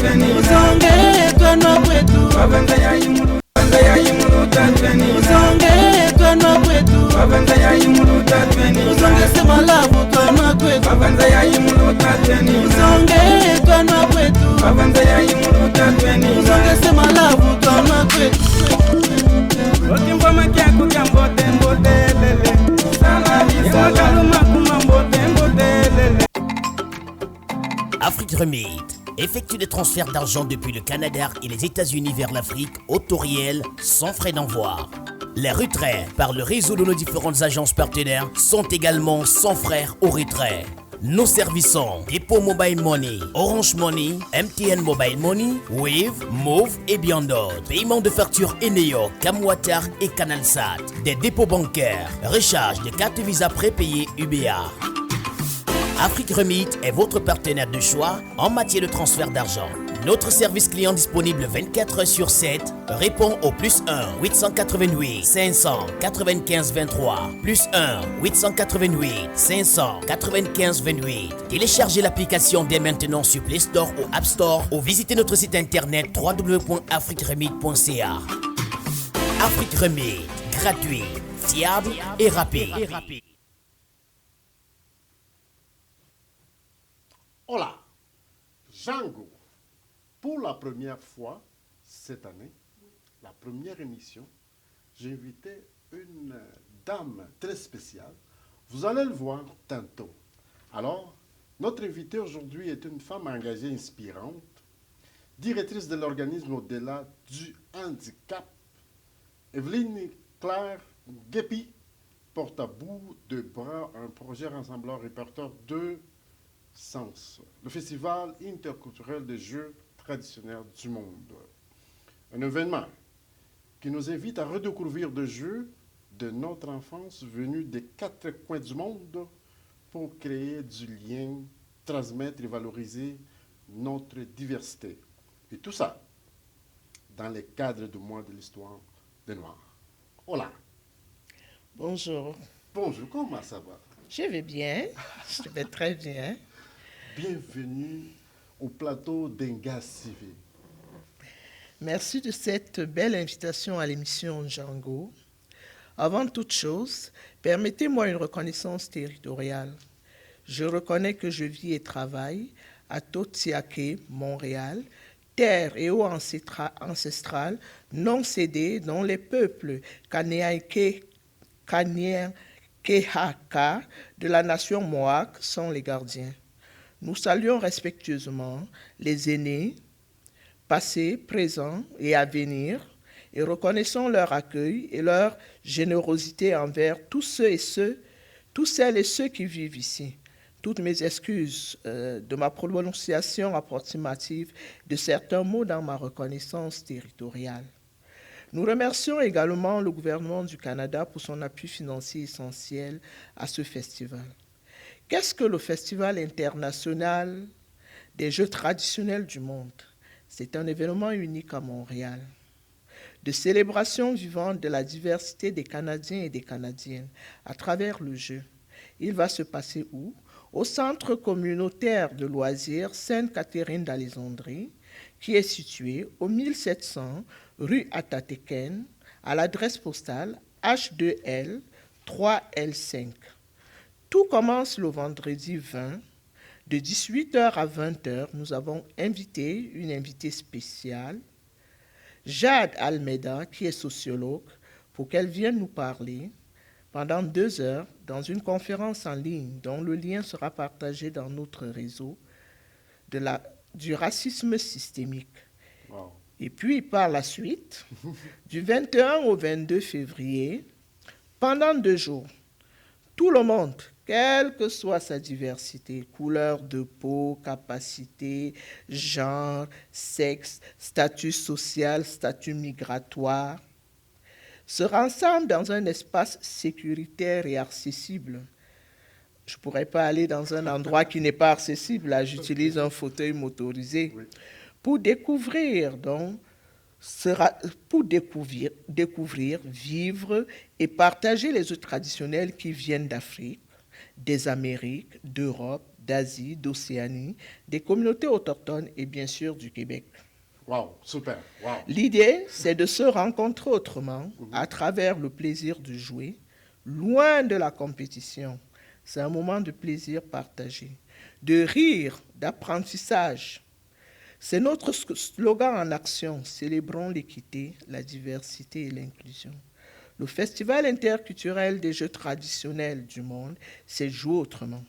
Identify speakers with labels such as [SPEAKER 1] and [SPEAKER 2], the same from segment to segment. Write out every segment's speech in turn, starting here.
[SPEAKER 1] Uzonge twana kwetu Uzonge twana kwetu Uzonge sema labu twana kwetu Uzonge twana kwetu Uzonge sema labu twana kwetu Otimboma kyako kyambote mbote lele Yakaluma kuma mbote mbote lele.
[SPEAKER 2] Afrique Remit effectue des transferts d'argent depuis le Canada et les États-Unis vers l'Afrique au taux réel sans frais d'envoi. Les retraits par le réseau de nos différentes agences partenaires sont également sans frais au retrait. Nous servissons Dépôt Mobile Money, Orange Money, MTN Mobile Money, Wave, Move et bien d'autres. Paiement de factures Eneo, Camwater et CanalSat. Des dépôts bancaires, recharge de cartes Visa prépayées UBA. Afrique Remit est votre partenaire de choix en matière de transfert d'argent. Notre service client disponible 24 heures sur 7 répond au +1 888 595 23 +1 888 595 28. Téléchargez l'application dès maintenant sur Play Store ou App Store ou visitez notre site internet www.afriqueremit.ca. Afrique Remit, gratuit, fiable et rapide.
[SPEAKER 3] Hola, Django. Pour la première fois cette année, la première émission, j'ai invité une dame très spéciale. Vous allez le voir tantôt. Alors, notre invitée aujourd'hui est une femme engagée inspirante, directrice de l'organisme Au-delà du handicap. Evelyne Claire Guépi porte à bout de bras un projet rassemblant répertoire de sens, le Festival interculturel des jeux traditionnels du monde. Un événement qui nous invite à redécouvrir des jeux de notre enfance venus des 4 coins du monde pour créer du lien, transmettre et valoriser notre diversité. Et tout ça dans le cadre du mois de l'histoire des Noirs. Hola.
[SPEAKER 4] Bonjour.
[SPEAKER 3] Bonjour, comment ça va?
[SPEAKER 4] Je vais bien, je vais très bien.
[SPEAKER 3] Bienvenue au plateau d'Enga CV.
[SPEAKER 4] Merci de cette belle invitation à l'émission Django. Avant toute chose, permettez-moi une reconnaissance territoriale. Je reconnais que je vis et travaille à Totsiake, Montréal, terre et eau ancestrale non cédée dont les peuples Kaneaike, Kehaka de la nation Mohawk sont les gardiens. Nous saluons respectueusement les aînés, passés, présents et à venir, et reconnaissons leur accueil et leur générosité envers tous celles et ceux qui vivent ici. Toutes mes excuses de ma prononciation approximative de certains mots dans ma reconnaissance territoriale. Nous remercions également le gouvernement du Canada pour son appui financier essentiel à ce festival. Qu'est-ce que le Festival international des jeux traditionnels du monde? C'est un événement unique à Montréal, de célébration vivante de la diversité des Canadiens et des Canadiennes à travers le jeu. Il va se passer où? Au Centre communautaire de loisirs Sainte-Catherine-d'Alexandrie, qui est situé au 1700 rue Atateken, à l'adresse postale H2L 3L5. Tout commence le vendredi 20, de 18h à 20h. Nous avons une invitée spéciale, Jade Almeida, qui est sociologue, pour qu'elle vienne nous parler pendant 2 heures dans une conférence en ligne dont le lien sera partagé dans notre réseau du racisme systémique. Wow. Et puis, par la suite, du 21 au 22 février, pendant 2 jours, tout le monde, quelle que soit sa diversité, couleur de peau, capacité, genre, sexe, statut social, statut migratoire, se rassemble dans un espace sécuritaire et accessible. Je ne pourrais pas aller dans un endroit qui n'est pas accessible. Là, j'utilise un fauteuil motorisé. Oui. Pour découvrir, vivre et partager les jeux traditionnels qui viennent d'Afrique, des Amériques, d'Europe, d'Asie, d'Océanie, des communautés autochtones et bien sûr du Québec.
[SPEAKER 3] Wow, super. Wow.
[SPEAKER 4] L'idée, c'est de se rencontrer autrement à travers le plaisir de jouer, loin de la compétition. C'est un moment de plaisir partagé, de rire, d'apprentissage. C'est notre slogan en action, célébrons l'équité, la diversité et l'inclusion. Le Festival interculturel des jeux traditionnels du monde, c'est jouer autrement.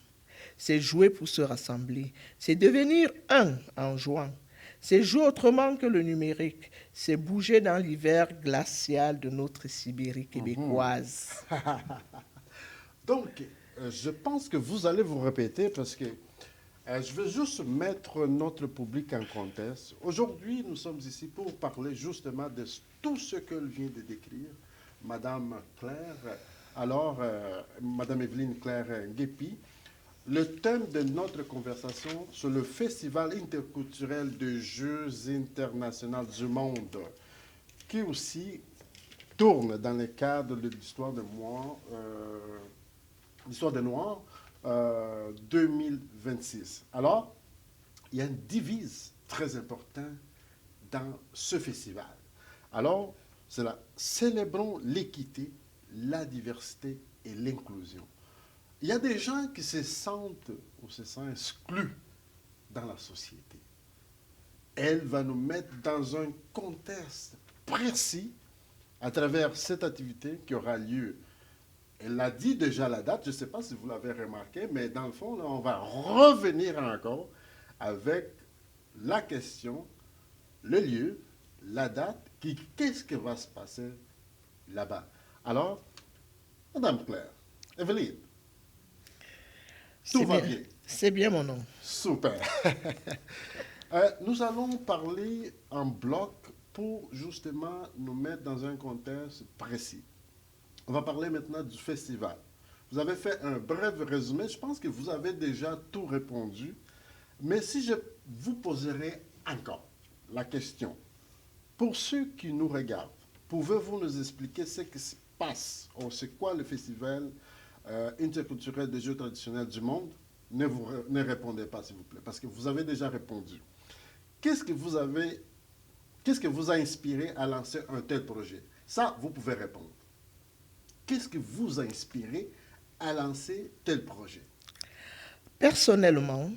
[SPEAKER 4] C'est jouer pour se rassembler. C'est devenir un en jouant. C'est jouer autrement que le numérique. C'est bouger dans l'hiver glacial de notre Sibérie québécoise.
[SPEAKER 3] Donc, je pense que vous allez vous répéter parce que je veux juste mettre notre public en contexte. Aujourd'hui, nous sommes ici pour parler justement de tout ce qu'elle vient de décrire, Madame Claire. Alors, Madame Evelyne Claire Guépi, le thème de notre conversation, c'est le Festival interculturel de Jeux internationaux du monde, qui aussi tourne dans le cadre de l'histoire de moi, l'histoire des Noirs 2026. Alors, il y a une devise très importante dans ce festival. Alors, c'est là, célébrons l'équité, la diversité et l'inclusion. Il y a des gens qui se sentent ou se sentent exclus dans la société. Elle va nous mettre dans un contexte précis à travers cette activité qui aura lieu. Elle a dit déjà la date, je ne sais pas si vous l'avez remarqué, mais dans le fond, là, on va revenir encore avec la question, le lieu, la date, qu'est-ce qui va se passer là-bas. Alors, Madame Claire, Evelyne, tout va bien.
[SPEAKER 4] C'est bien mon nom.
[SPEAKER 3] Super. Nous allons parler en bloc pour justement nous mettre dans un contexte précis. On va parler maintenant du festival. Vous avez fait un bref résumé. Je pense que vous avez déjà tout répondu. Mais si je vous poserais encore la question, pour ceux qui nous regardent, pouvez-vous nous expliquer ce qui se passe? C'est quoi le festival interculturel des jeux traditionnels du monde? Ne répondez pas, s'il vous plaît, parce que vous avez déjà répondu. Qu'est-ce qui vous a inspiré à lancer un tel projet? Ça, vous pouvez répondre. Qu'est-ce qui vous a inspiré à lancer tel projet?
[SPEAKER 4] Personnellement,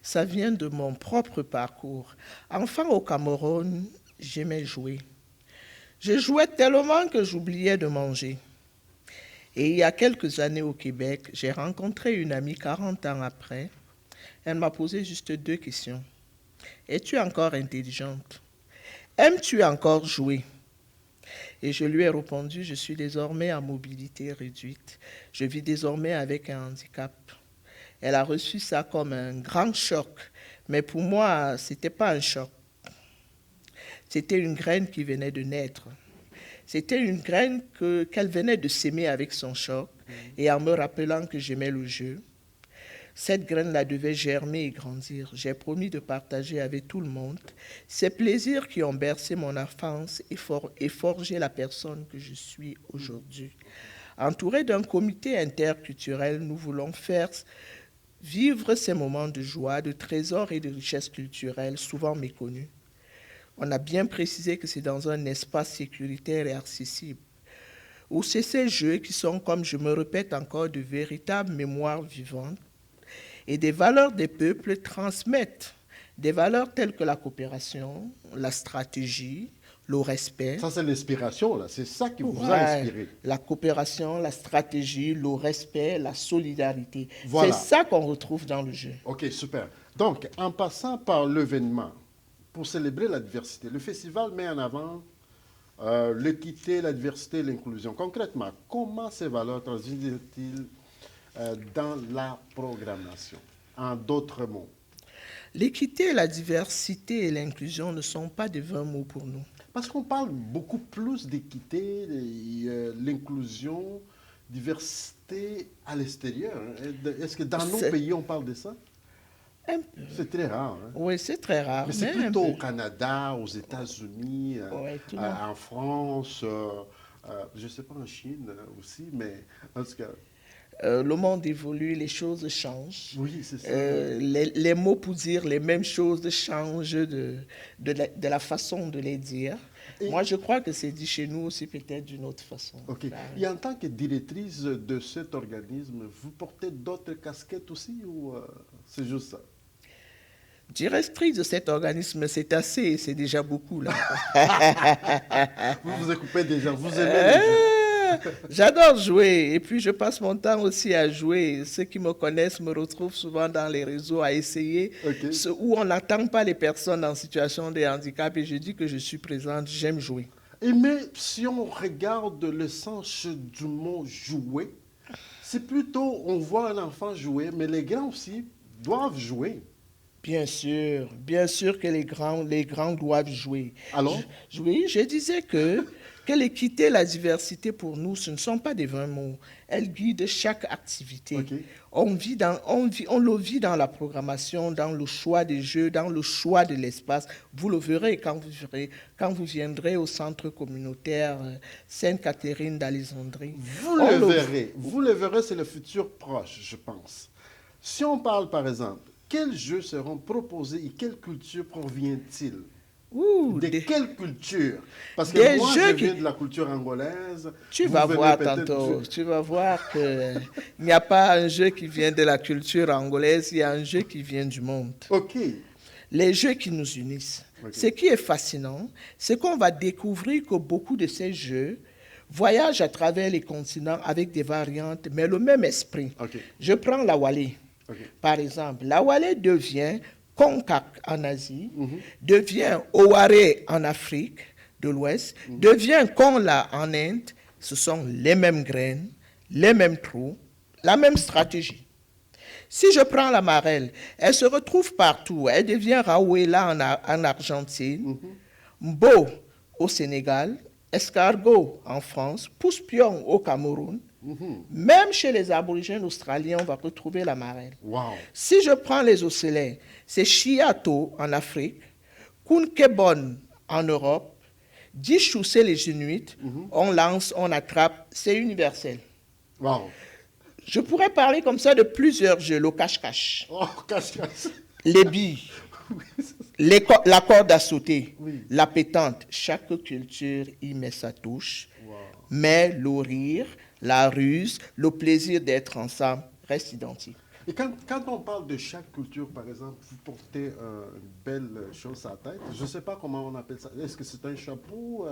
[SPEAKER 4] ça vient de mon propre parcours. Enfant au Cameroun, j'aimais jouer. Je jouais tellement que j'oubliais de manger. Et il y a quelques années au Québec, j'ai rencontré une amie 40 ans après. Elle m'a posé juste 2 questions. Es-tu encore intelligente? Aimes-tu encore jouer? Et je lui ai répondu, je suis désormais à mobilité réduite. Je vis désormais avec un handicap. Elle a reçu ça comme un grand choc. Mais pour moi, ce n'était pas un choc. C'était une graine qui venait de naître. C'était une graine qu'elle venait de s'aimer avec son choc et en me rappelant que j'aimais le jeu. Cette graine-là devait germer et grandir. J'ai promis de partager avec tout le monde ces plaisirs qui ont bercé mon enfance et forgé la personne que je suis aujourd'hui. Entouré d'un comité interculturel, nous voulons faire vivre ces moments de joie, de trésors et de richesses culturelles souvent méconnus. On a bien précisé que c'est dans un espace sécuritaire et accessible, où c'est ces jeux qui sont, comme je me répète encore, de véritables mémoires vivantes et des valeurs des peuples transmettent des valeurs telles que la coopération, la stratégie, le respect.
[SPEAKER 3] Ça, c'est l'inspiration, là. C'est ça qui vous a inspiré.
[SPEAKER 4] La coopération, la stratégie, le respect, la solidarité.
[SPEAKER 3] Voilà.
[SPEAKER 4] C'est ça qu'on retrouve dans le jeu.
[SPEAKER 3] OK, super. Donc, en passant par l'événement, pour célébrer la diversité, le festival met en avant l'équité, la diversité et l'inclusion. Concrètement, comment ces valeurs transitent-ils dans la programmation? En d'autres mots.
[SPEAKER 4] L'équité, la diversité et l'inclusion ne sont pas des vains mots pour nous.
[SPEAKER 3] Parce qu'on parle beaucoup plus d'équité, l'inclusion, diversité à l'extérieur. Est-ce que dans nos pays, on parle de ça?
[SPEAKER 4] Un peu.
[SPEAKER 3] C'est très rare. Hein?
[SPEAKER 4] Oui, c'est très rare.
[SPEAKER 3] Mais c'est plutôt au Canada, aux États-Unis, en France, je ne sais pas en Chine aussi, mais en tout cas...
[SPEAKER 4] Le monde évolue, les choses changent.
[SPEAKER 3] Oui, c'est ça.
[SPEAKER 4] Les mots pour dire les mêmes choses changent de la façon de les dire.
[SPEAKER 3] Et-
[SPEAKER 4] Moi, je crois que c'est dit chez nous aussi peut-être d'une autre façon.
[SPEAKER 3] OK. Et en tant que directrice de cet organisme, vous portez d'autres casquettes aussi ou c'est juste ça?
[SPEAKER 4] Directrice de cet organisme, c'est déjà beaucoup là.
[SPEAKER 3] Vous vous occupez des gens, vous aimez les gens.
[SPEAKER 4] J'adore jouer et puis je passe mon temps aussi à jouer. Ceux qui me connaissent me retrouvent souvent dans les réseaux à essayer
[SPEAKER 3] Ok.
[SPEAKER 4] où on n'attend pas les personnes en situation de handicap et je dis que je suis présente, j'aime jouer.
[SPEAKER 3] Et mais si on regarde le sens du mot jouer, c'est plutôt on voit un enfant jouer, mais les grands aussi doivent jouer.
[SPEAKER 4] Bien sûr que les grands doivent jouer.
[SPEAKER 3] Alors?
[SPEAKER 4] Oui, je disais que l'équité et la diversité pour nous, ce ne sont pas des vains mots. Elles guident chaque activité.
[SPEAKER 3] Ok.
[SPEAKER 4] On le vit dans la programmation, dans le choix des jeux, dans le choix de l'espace. Vous le verrez quand vous viendrez au centre communautaire Sainte-Catherine d'Alexandrie.
[SPEAKER 3] Vous le verrez, c'est le futur proche, je pense. Si on parle par exemple, quels jeux seront proposés et quelle culture provient-il?
[SPEAKER 4] Ouh,
[SPEAKER 3] De quelle culture? Parce que
[SPEAKER 4] des
[SPEAKER 3] moi,
[SPEAKER 4] jeux
[SPEAKER 3] je
[SPEAKER 4] qui-
[SPEAKER 3] viens de la culture angolaise.
[SPEAKER 4] Tu
[SPEAKER 3] Vous
[SPEAKER 4] vas
[SPEAKER 3] venez
[SPEAKER 4] voir
[SPEAKER 3] peut-être
[SPEAKER 4] tantôt,
[SPEAKER 3] du-
[SPEAKER 4] tu vas voir qu'il n'y a pas un jeu qui vient de la culture angolaise, il y a un jeu qui vient du monde.
[SPEAKER 3] OK.
[SPEAKER 4] Les jeux qui nous unissent.
[SPEAKER 3] Ok.
[SPEAKER 4] Ce qui est fascinant, c'est qu'on va découvrir que beaucoup de ces jeux voyagent à travers les continents avec des variantes, mais le même esprit.
[SPEAKER 3] OK.
[SPEAKER 4] Je prends la Walé,
[SPEAKER 3] OK.
[SPEAKER 4] par exemple. La Walé devient Konkak en Asie,
[SPEAKER 3] Mhm.
[SPEAKER 4] devient Oware en Afrique de l'Ouest, devient Konla en Inde. Ce sont les mêmes graines, les mêmes trous, la même stratégie. Si je prends la marelle, elle se retrouve partout. Elle devient Rawela en Argentine, Mbo au Sénégal, escargot en France, pousse-pion au Cameroun. Même chez les aborigènes australiens, on va retrouver la marelle.
[SPEAKER 3] Wow.
[SPEAKER 4] Si je prends les ocellets, c'est Chiato en Afrique, Kunkebon en Europe, Dishu, c'est les Inuits, on lance, on attrape, c'est universel.
[SPEAKER 3] Wow.
[SPEAKER 4] Je pourrais parler comme ça de plusieurs jeux, le cache-cache,
[SPEAKER 3] Oh, cache-cache.
[SPEAKER 4] les billes, la corde à sauter,
[SPEAKER 3] Oui.
[SPEAKER 4] la pétante. Chaque culture y met sa touche,
[SPEAKER 3] Wow.
[SPEAKER 4] mais le rire, la ruse, le plaisir d'être ensemble reste identique.
[SPEAKER 3] Et quand on parle de chaque culture, par exemple, vous portez une belle chose à la tête. Je ne sais pas comment on appelle ça. Est-ce que c'est un chapeau?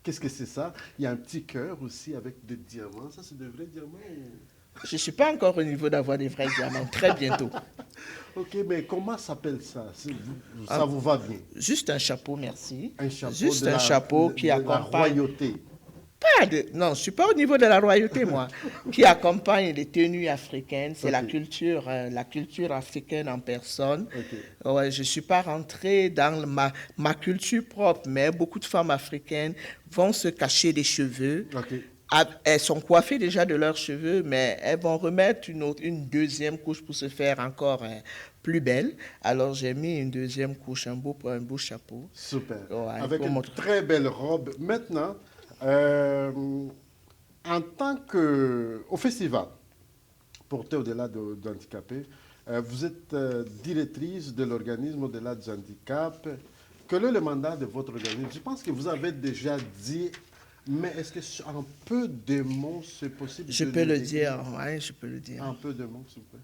[SPEAKER 3] Qu'est-ce que c'est ça? Il y a un petit cœur aussi avec des diamants. Ça, c'est de vrais diamants?
[SPEAKER 4] Je ne suis pas encore au niveau d'avoir des vrais diamants, très bientôt.
[SPEAKER 3] Ok, mais comment s'appelle ça? Ça vous va bien?
[SPEAKER 4] Juste un chapeau, merci.
[SPEAKER 3] Un chapeau
[SPEAKER 4] Juste
[SPEAKER 3] de
[SPEAKER 4] un chapeau qui
[SPEAKER 3] de la
[SPEAKER 4] accompagne.
[SPEAKER 3] royauté.
[SPEAKER 4] Non, je ne suis pas au niveau de la royauté, moi. Qui accompagne les tenues africaines. C'est
[SPEAKER 3] Ok.
[SPEAKER 4] la culture africaine en personne.
[SPEAKER 3] Ok.
[SPEAKER 4] Ouais, je ne suis pas rentré dans ma culture propre, mais beaucoup de femmes africaines vont se cacher des cheveux.
[SPEAKER 3] Ok.
[SPEAKER 4] Elles sont coiffées déjà de leurs cheveux, mais elles vont remettre une deuxième couche pour se faire encore plus belle. Alors j'ai mis une deuxième couche, un beau chapeau.
[SPEAKER 3] Super.
[SPEAKER 4] Ouais,
[SPEAKER 3] Avec
[SPEAKER 4] pour
[SPEAKER 3] une
[SPEAKER 4] montrer.
[SPEAKER 3] très belle robe. Maintenant, en tant qu'au festival, porté au-delà de handicapés, vous êtes directrice de l'organisme au-delà du handicap. Quel est le mandat de votre organisme? Je pense que vous avez déjà dit, mais est-ce que en peu de mots, c'est possible
[SPEAKER 4] Je
[SPEAKER 3] de
[SPEAKER 4] peux le
[SPEAKER 3] nous
[SPEAKER 4] dire,
[SPEAKER 3] décrire?
[SPEAKER 4] ouais, je peux le dire.
[SPEAKER 3] En peu de mots, s'il vous plaît.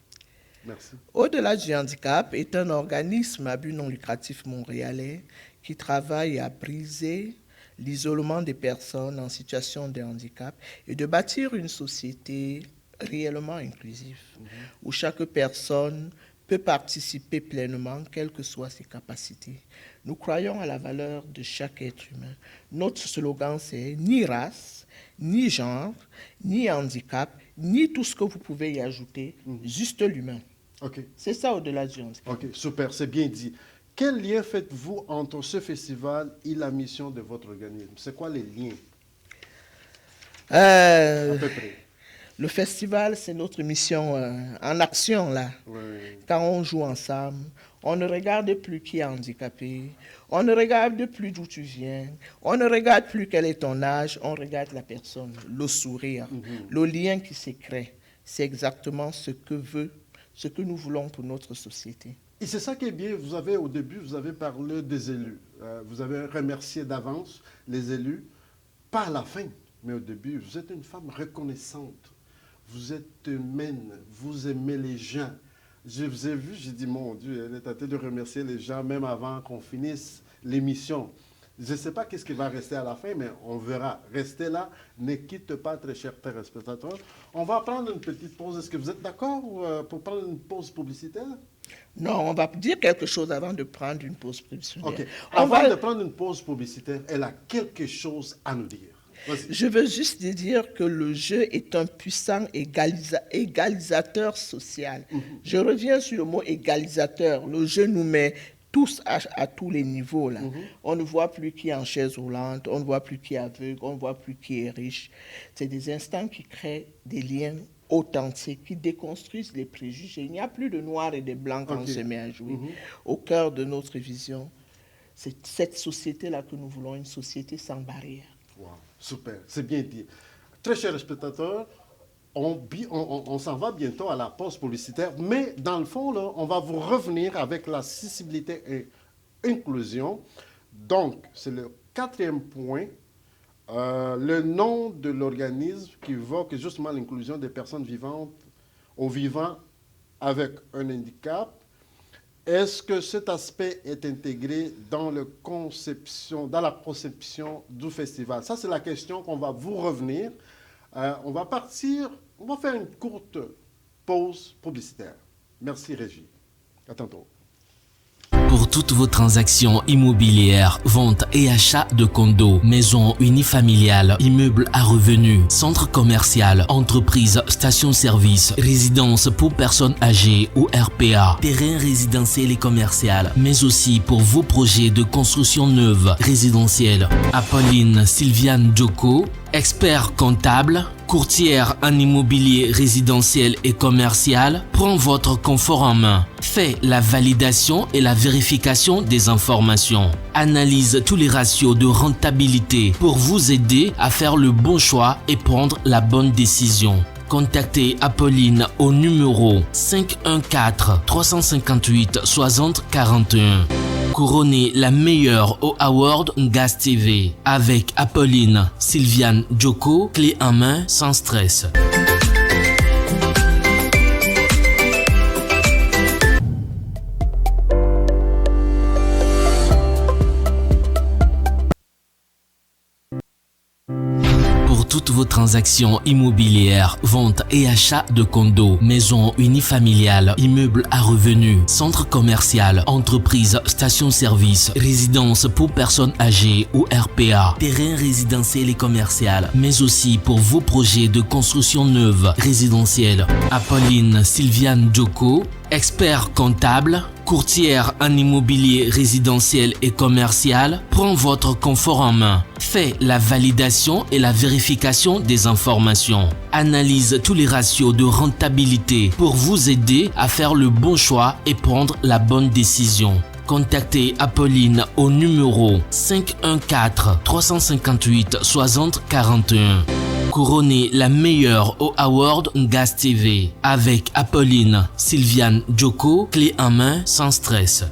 [SPEAKER 3] Merci.
[SPEAKER 4] Au-delà du handicap est un organisme à but non lucratif montréalais qui travaille à briser l'isolement des personnes en situation de handicap et de bâtir une société réellement inclusive où chaque personne peut participer pleinement, quelles que soient ses capacités. Nous croyons à la valeur de chaque être humain. Notre slogan, c'est ni race, ni genre, ni handicap, ni tout ce que vous pouvez y ajouter, juste l'humain.
[SPEAKER 3] OK.
[SPEAKER 4] C'est ça au-delà du handicap.
[SPEAKER 3] OK, super, c'est bien dit. Quel lien faites-vous entre ce festival et la mission de votre organisme? C'est quoi les liens, à peu près?
[SPEAKER 4] Le festival, c'est notre mission en action, là.
[SPEAKER 3] Oui.
[SPEAKER 4] Quand on joue ensemble, on ne regarde plus qui est handicapé, on ne regarde plus d'où tu viens, on ne regarde plus quel est ton âge, on regarde la personne, le sourire, le lien qui se crée. c'est exactement ce que nous voulons pour notre société.
[SPEAKER 3] Et c'est ça qui est bien. Au début, vous avez parlé des élus. Vous avez remercié d'avance les élus. Pas à la fin, mais au début. Vous êtes une femme reconnaissante. Vous êtes humaine. Vous aimez les gens. Je vous ai vu, j'ai dit, mon Dieu, elle est tentée de remercier les gens même avant qu'on finisse l'émission. Je ne sais pas qu'est-ce qui va rester à la fin, mais on verra. Restez là, ne quittez pas, très chers téléspectateurs. On va prendre une petite pause. Est-ce que vous êtes d'accord pour prendre une pause publicitaire?
[SPEAKER 4] Non, on va dire quelque chose avant de prendre une pause publicitaire.
[SPEAKER 3] OK. Avant de prendre une pause publicitaire, elle a quelque chose à nous dire. Vas-y.
[SPEAKER 4] Je veux juste dire que le jeu est un puissant égalisateur social. Je reviens sur le mot égalisateur. Le jeu nous met tous à tous les niveaux. Là. On ne voit plus qui est en chaise roulante, on ne voit plus qui est aveugle, on ne voit plus qui est riche. C'est des instants qui créent des liens authentiques, qui déconstruisent les préjugés. Il n'y a plus de noir et de blanc quand on se met à jouer. Au cœur de notre vision, c'est cette société-là que nous voulons, une société sans barrière.
[SPEAKER 3] Wow, super, c'est bien dit. Très chers spectateurs, on s'en va bientôt à la pause publicitaire, mais dans le fond, là, on va vous revenir avec la accessibilité et inclusion. Donc, c'est le 4e point, le nom de l'organisme qui évoque justement l'inclusion des personnes vivantes ou vivant avec un handicap. Est-ce que cet aspect est intégré dans la conception du festival? Ça, c'est la question qu'on va vous revenir. On va faire une courte pause publicitaire. Merci, Régie. À tantôt.
[SPEAKER 5] Pour toutes vos transactions immobilières, vente et achat de condos, maisons unifamiliales, immeubles à revenus, centres commerciaux, entreprises, stations-service, résidences pour personnes âgées ou RPA, terrains résidentiels et commerciaux, mais aussi pour vos projets de construction neuve, résidentielle. Apolline Sylviane Djoko, expert comptable, courtière en immobilier résidentiel et commercial, prend votre confort en main, fait la validation et la vérification des informations, analyse tous les ratios de rentabilité pour vous aider à faire le bon choix et prendre la bonne décision. Contactez Apolline au numéro 514 358 60 41. Couronnez la meilleure au Award Ngaz TV avec Apolline Sylviane Djoko, clé en main sans stress. Toutes vos transactions immobilières, vente et achat de condos, maisons unifamiliales, immeubles à revenus, centres commerciaux, entreprises, stations-service, résidences pour personnes âgées ou RPA, terrains résidentiels et commerciaux, mais aussi pour vos projets de construction neuve, résidentielle. Apolline Sylviane Djoko, expert comptable, courtière en immobilier résidentiel et commercial, prend votre confort en main, fait la validation et la vérification des informations, analyse tous les ratios de rentabilité pour vous aider à faire le bon choix et prendre la bonne décision. Contactez Apolline au numéro 514 358 60 41. Couronnez la meilleure au Award Ngaz TV avec Apolline Sylviane Djoko, clé en main sans stress.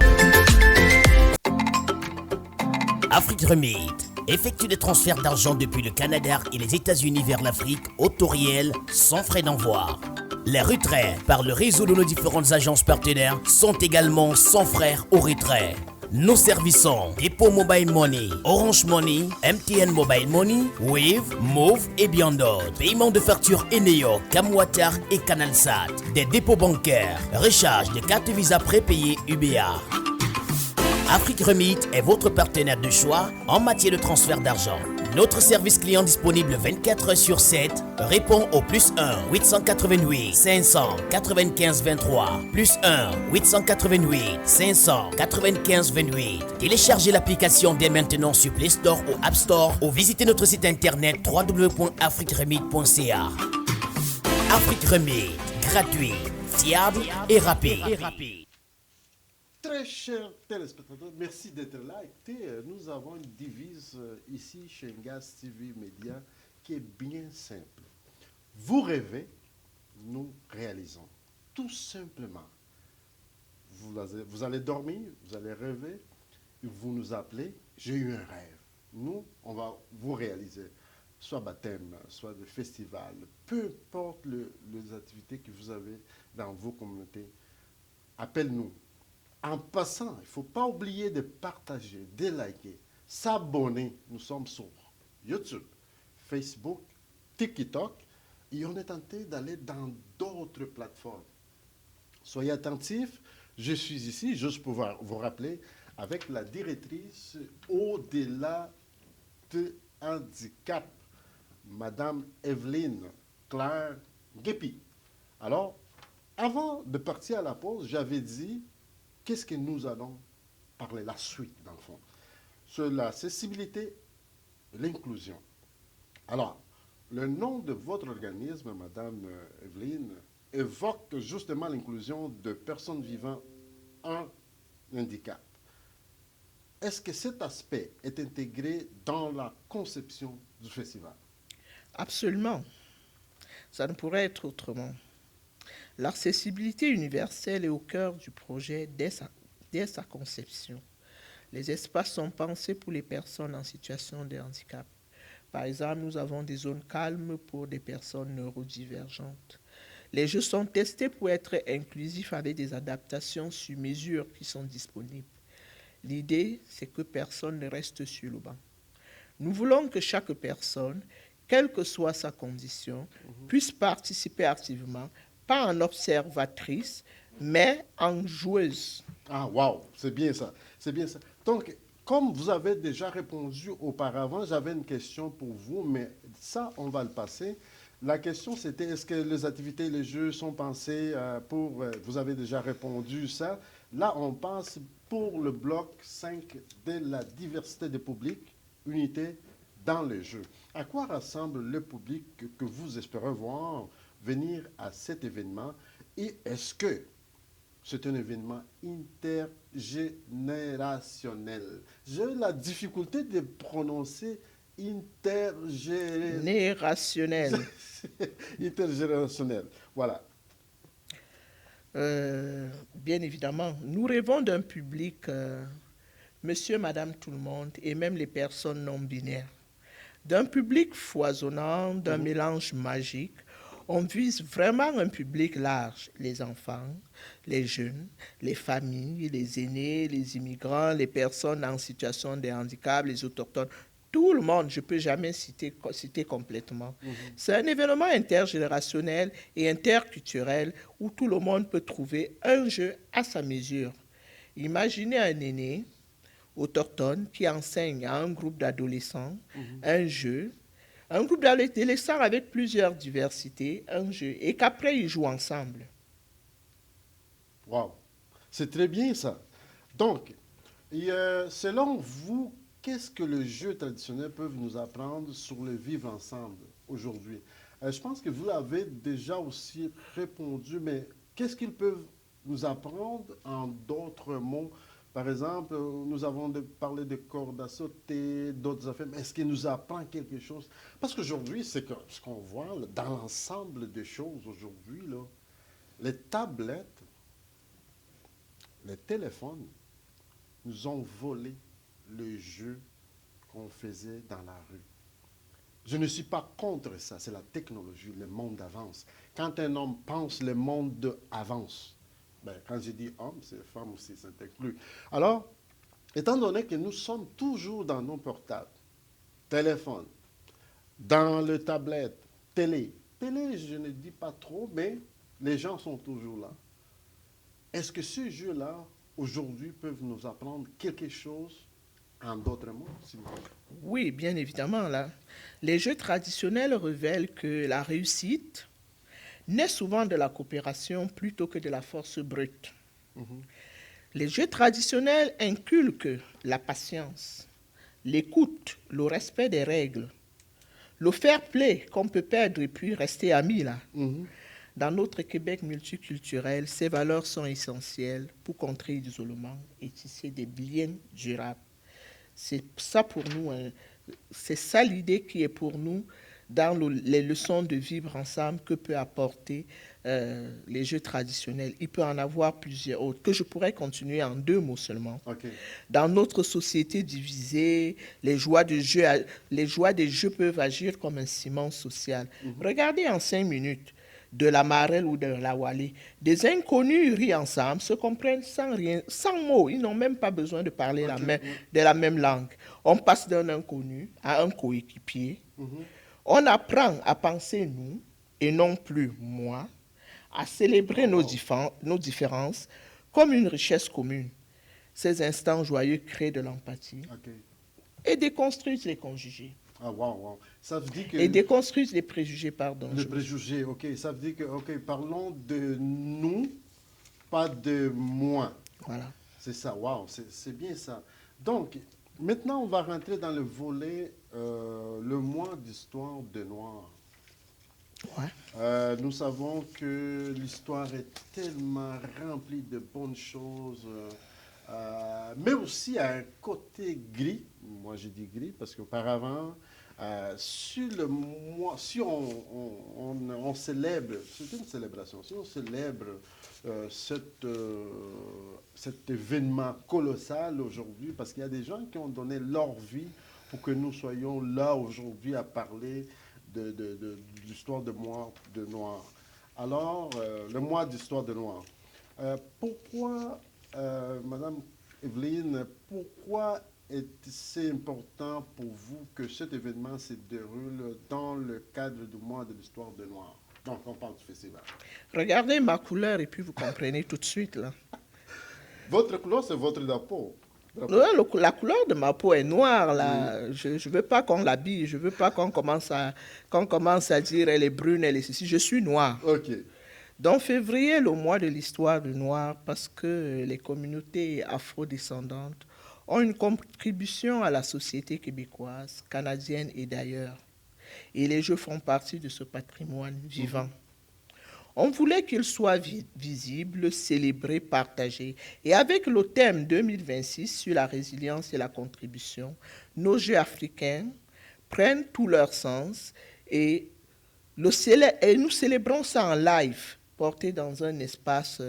[SPEAKER 2] Afrique Remit effectue des transferts d'argent depuis le Canada et les États-Unis vers l'Afrique au taux réel sans frais d'envoi. Les retraits par le réseau de nos différentes agences partenaires sont également sans frais au retrait. Nous servissons Dépôt Mobile Money, Orange Money, MTN Mobile Money, Wave, Move et bien d'autres. Paiement de factures Eneo, Camwater et CanalSat. Des dépôts bancaires, recharge des cartes Visa prépayées UBA. Afrique Remit est votre partenaire de choix en matière de transfert d'argent. Notre service client disponible 24 heures sur 7 répond au plus 1 888 595 23 plus 1 888 595 28. Téléchargez l'application dès maintenant sur Play Store ou App Store ou visitez notre site internet www.afriqueremit.ca. Afrique Remit, gratuit, fiable et rapide.
[SPEAKER 3] Très chers téléspectateurs, merci d'être là. Écoutez, nous avons une devise ici chez Ngaz TV Média qui est bien simple. Vous rêvez, nous réalisons. Tout simplement. Vous allez dormir, vous allez rêver, vous nous appelez, j'ai eu un rêve. Nous, on va vous réaliser, soit baptême, soit de festival, peu importe les activités que vous avez dans vos communautés. Appelle-nous. En passant, il ne faut pas oublier de partager, de liker, s'abonner. Nous sommes sur YouTube, Facebook, TikTok, et on est tenté d'aller dans d'autres plateformes. Soyez attentifs. Je suis ici juste pour vous rappeler avec la directrice au-delà de handicap, Madame Evelyne Claire Guépi. Alors, avant de partir à la pause, j'avais dit qu'est-ce que nous allons parler, la suite dans le fond, sur l'accessibilité, l'inclusion. Alors, le nom de votre organisme, Madame Evelyne, évoque justement l'inclusion de personnes vivant un handicap. Est-ce que cet aspect est intégré dans la conception du festival?
[SPEAKER 4] Absolument. Ça ne pourrait être autrement. L'accessibilité universelle est au cœur du projet dès sa conception. Les espaces sont pensés pour les personnes en situation de handicap. Par exemple, nous avons des zones calmes pour des personnes neurodivergentes. Les jeux sont testés pour être inclusifs avec des adaptations sur mesure qui sont disponibles. L'idée, c'est que personne ne reste sur le banc. Nous voulons que chaque personne, quelle que soit sa condition, puisse participer activement, pas en observatrice, mais en joueuse.
[SPEAKER 3] Ah, waouh, c'est bien ça, c'est bien ça. Donc, comme vous avez déjà répondu auparavant, j'avais une question pour vous, mais ça, on va le passer. La question, c'était, est-ce que les activités et les jeux sont pensés pour... vous avez déjà répondu ça. Là, on passe pour le bloc 5 de la diversité des publics, unité dans les jeux. À quoi rassemble le public que vous espérez voir venir à cet événement? Et est-ce que c'est un événement intergénérationnel? J'ai la difficulté de prononcer
[SPEAKER 4] Intergénérationnel.
[SPEAKER 3] Intergénérationnel, voilà.
[SPEAKER 4] Bien évidemment, nous rêvons d'un public, monsieur, madame, tout le monde, et même les personnes non binaires. D'un public foisonnant, d'un mélange magique. On vise vraiment un public large, les enfants, les jeunes, les familles, les aînés, les immigrants, les personnes en situation de handicap, les autochtones. Tout le monde, je ne peux jamais citer complètement. C'est un événement intergénérationnel et interculturel où tout le monde peut trouver un jeu à sa mesure. Imaginez un aîné autochtone qui enseigne à un groupe d'adolescents un jeu, un groupe d'adolescents avec plusieurs diversités, un jeu, et qu'après ils jouent ensemble.
[SPEAKER 3] Wow, c'est très bien ça. Donc, selon vous, qu'est-ce que les jeux traditionnels peuvent nous apprendre sur le vivre ensemble aujourd'hui? Je pense que vous l'avez déjà aussi répondu, mais qu'est-ce qu'ils peuvent nous apprendre en d'autres mots? Par exemple, nous avons parlé de cordes à sauter, d'autres affaires, mais est-ce qu'il nous apprend quelque chose? Parce qu'aujourd'hui, c'est ce qu'on voit là, dans l'ensemble des choses aujourd'hui, là, les tablettes, les téléphones nous ont volé le jeu qu'on faisait dans la rue. Je ne suis pas contre ça, c'est la technologie, le monde avance. Quand un homme pense, le monde avance. Ben, quand je dis homme, c'est femme aussi, ça inclut. Alors, étant donné que nous sommes toujours dans nos portables, téléphone, dans le tablette, télé, je ne dis pas trop, mais les gens sont toujours là. Est-ce que ces jeux-là, aujourd'hui, peuvent nous apprendre quelque chose en d'autres mots, s'il vous plaît?
[SPEAKER 4] Oui, bien évidemment. Là. Les jeux traditionnels révèlent que la réussite naît souvent de la coopération plutôt que de la force brute. Les jeux traditionnels inculquent la patience, l'écoute, le respect des règles, le fair play qu'on peut perdre et puis rester amis là. Dans notre Québec multiculturel, ces valeurs sont essentielles pour contrer l'isolement et tisser des liens durables. C'est ça pour nous, c'est ça l'idée qui est pour nous dans les leçons de vivre ensemble que peut apporter les jeux traditionnels. Il peut en avoir plusieurs autres, que je pourrais continuer en 2 mots seulement.
[SPEAKER 3] Ok.
[SPEAKER 4] Dans notre société divisée, les joies des jeux peuvent agir comme un ciment social. Regardez en 5 minutes, de la Marelle ou de la Wallée, des inconnus rient ensemble, se comprennent sans mots. Ils n'ont même pas besoin de parler de la même langue. On passe d'un inconnu à un coéquipier. On apprend à penser nous et non plus moi, à célébrer nos différences comme une richesse commune. Ces instants joyeux créent de l'empathie et déconstruisent les préjugés.
[SPEAKER 3] Ah, wow. Ça veut dire que...
[SPEAKER 4] Et déconstruisent les préjugés, pardon.
[SPEAKER 3] Les préjugés, ok. Ça veut dire que, ok, parlons de nous, pas de moi.
[SPEAKER 4] Voilà.
[SPEAKER 3] C'est ça, wow, c'est bien ça. Donc, maintenant, on va rentrer dans le volet, le mois d'histoire de Noir.
[SPEAKER 4] Ouais.
[SPEAKER 3] Nous savons que l'histoire est tellement remplie de bonnes choses, mais aussi à un côté gris. Moi, j'ai dit gris parce qu'auparavant, si on célèbre, c'est une célébration, si on célèbre cet événement colossal aujourd'hui, parce qu'il y a des gens qui ont donné leur vie pour que nous soyons là aujourd'hui à parler de l'histoire de Noir. Alors, le mois d'histoire de Noir. Pourquoi, Madame Evelyne, pourquoi est-ce important pour vous que cet événement se déroule dans le cadre du mois de l'histoire de Noir? Donc, on parle du festival.
[SPEAKER 4] Regardez ma couleur et puis vous comprenez tout de suite, là.
[SPEAKER 3] Votre couleur, c'est votre drapeau.
[SPEAKER 4] La couleur de ma peau est noire, là. Je ne veux pas qu'on l'habille, je ne veux pas qu'on commence à dire elle est brune, elle est ceci. Je suis noire.
[SPEAKER 3] OK.
[SPEAKER 4] Donc, février, le mois de l'histoire du noir, parce que les communautés afrodescendantes ont une contribution à la société québécoise, canadienne et d'ailleurs. Et les Jeux font partie de ce patrimoine vivant. On voulait qu'ils soient visibles, célébrés, partagés. Et avec le thème 2026 sur la résilience et la contribution, nos Jeux africains prennent tout leur sens et nous célébrons ça en live, porté dans un espace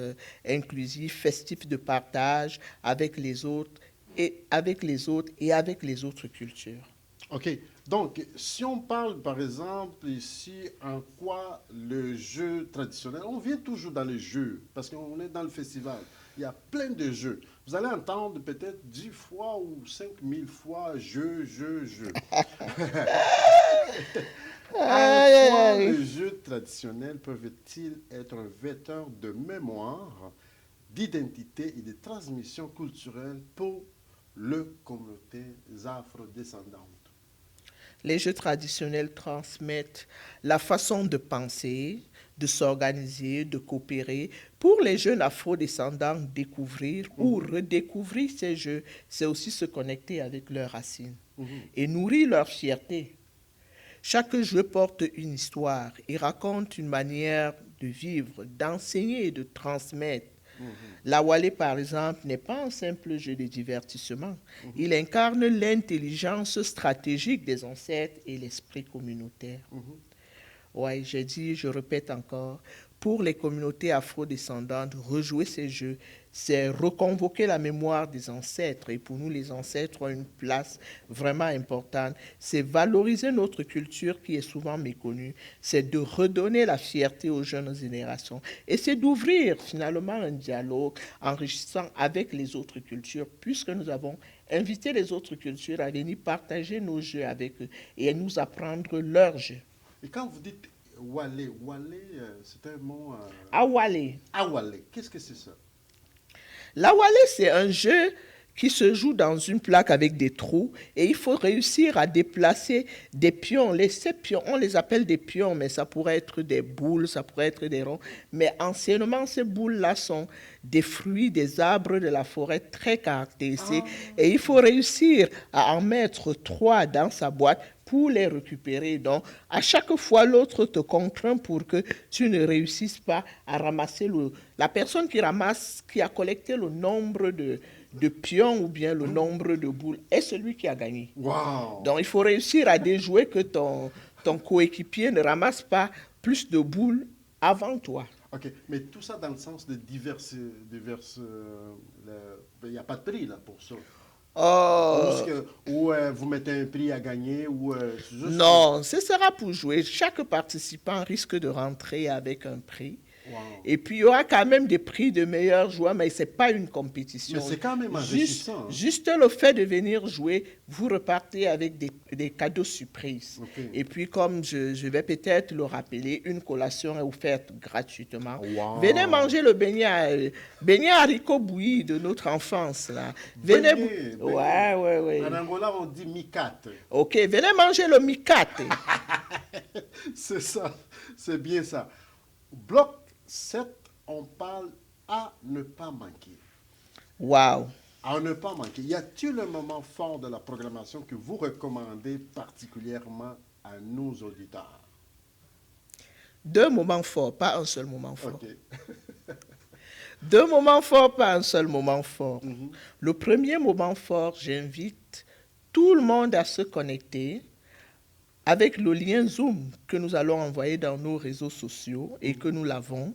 [SPEAKER 4] inclusif, festif de partage avec les autres et avec les autres cultures.
[SPEAKER 3] OK. Donc, si on parle, par exemple, ici, en quoi le jeu traditionnel, on vient toujours dans les jeux, parce qu'on est dans le festival. Il y a plein de jeux. Vous allez entendre peut-être 10 fois ou 5000 fois jeu. En quoi les jeux traditionnels peuvent-ils être un vecteur de mémoire, d'identité et de transmission culturelle pour les communautés afrodescendantes?
[SPEAKER 4] Les jeux traditionnels transmettent la façon de penser, de s'organiser, de coopérer. Pour les jeunes afrodescendants, découvrir ou redécouvrir ces jeux, c'est aussi se connecter avec leurs racines et nourrir leur fierté. Chaque jeu porte une histoire et raconte une manière de vivre, d'enseigner et de transmettre. La Wallée, par exemple, n'est pas un simple jeu de divertissement. Il incarne l'intelligence stratégique des ancêtres et l'esprit communautaire. Oui, j'ai dit, je répète encore, pour les communautés afrodescendantes, rejouer ces jeux, c'est reconvoquer la mémoire des ancêtres. Et pour nous, les ancêtres ont une place vraiment importante. C'est valoriser notre culture qui est souvent méconnue. C'est de redonner la fierté aux jeunes générations. Et c'est d'ouvrir finalement un dialogue enrichissant avec les autres cultures, puisque nous avons invité les autres cultures à venir partager nos jeux avec eux et à nous apprendre leurs jeux.
[SPEAKER 3] Et quand vous dites Wallée, c'est un mot...
[SPEAKER 4] Awalé.
[SPEAKER 3] Awalé, qu'est-ce que c'est ça?
[SPEAKER 4] La Wallée, c'est un jeu qui se joue dans une plaque avec des trous et il faut réussir à déplacer des pions. Ces pions, on les appelle des pions, mais ça pourrait être des boules, ça pourrait être des ronds. Mais anciennement, ces boules-là sont des fruits des arbres de la forêt très caractérisés. Et il faut réussir à en mettre 3 dans sa boîte pour les récupérer. Donc, à chaque fois, l'autre te contraint pour que tu ne réussisses pas à ramasser la personne qui ramasse, qui a collecté le nombre de pions ou bien le nombre de boules est celui qui a gagné.
[SPEAKER 3] Wow.
[SPEAKER 4] Donc, il faut réussir à déjouer que ton ton coéquipier ne ramasse pas plus de boules avant toi.
[SPEAKER 3] OK, mais tout ça dans le sens de il n'y a pas de prix là pour ça. Ou vous mettez un prix à gagner, ou c'est juste...
[SPEAKER 4] Non, ce sera pour jouer. Chaque participant risque de rentrer avec un prix.
[SPEAKER 3] Wow.
[SPEAKER 4] Et puis, il y aura quand même des prix de meilleurs joueurs, mais ce n'est pas une compétition.
[SPEAKER 3] Mais c'est quand même enrichissant.
[SPEAKER 4] Juste le fait de venir jouer, vous repartez avec des cadeaux surprises.
[SPEAKER 3] Okay.
[SPEAKER 4] Et puis, comme je vais peut-être le rappeler, une collation est offerte gratuitement.
[SPEAKER 3] Wow.
[SPEAKER 4] Venez manger le beignet haricot bouilli de notre enfance. Là.
[SPEAKER 3] Beignet.
[SPEAKER 4] Ouais.
[SPEAKER 3] En Angola, on dit mikate.
[SPEAKER 4] OK, venez manger le mikate.
[SPEAKER 3] C'est ça, c'est bien ça. Bloc 7, on parle à ne pas manquer.
[SPEAKER 4] Wow.
[SPEAKER 3] À ne pas manquer. Y a-t-il un moment fort de la programmation que vous recommandez particulièrement à nos auditeurs?
[SPEAKER 4] 2 moments forts, pas un seul moment fort.
[SPEAKER 3] OK.
[SPEAKER 4] 2 moments forts, pas un seul moment fort.
[SPEAKER 3] Mm-hmm.
[SPEAKER 4] Le premier moment fort, j'invite tout le monde à se connecter avec le lien Zoom que nous allons envoyer dans nos réseaux sociaux et que nous l'avons,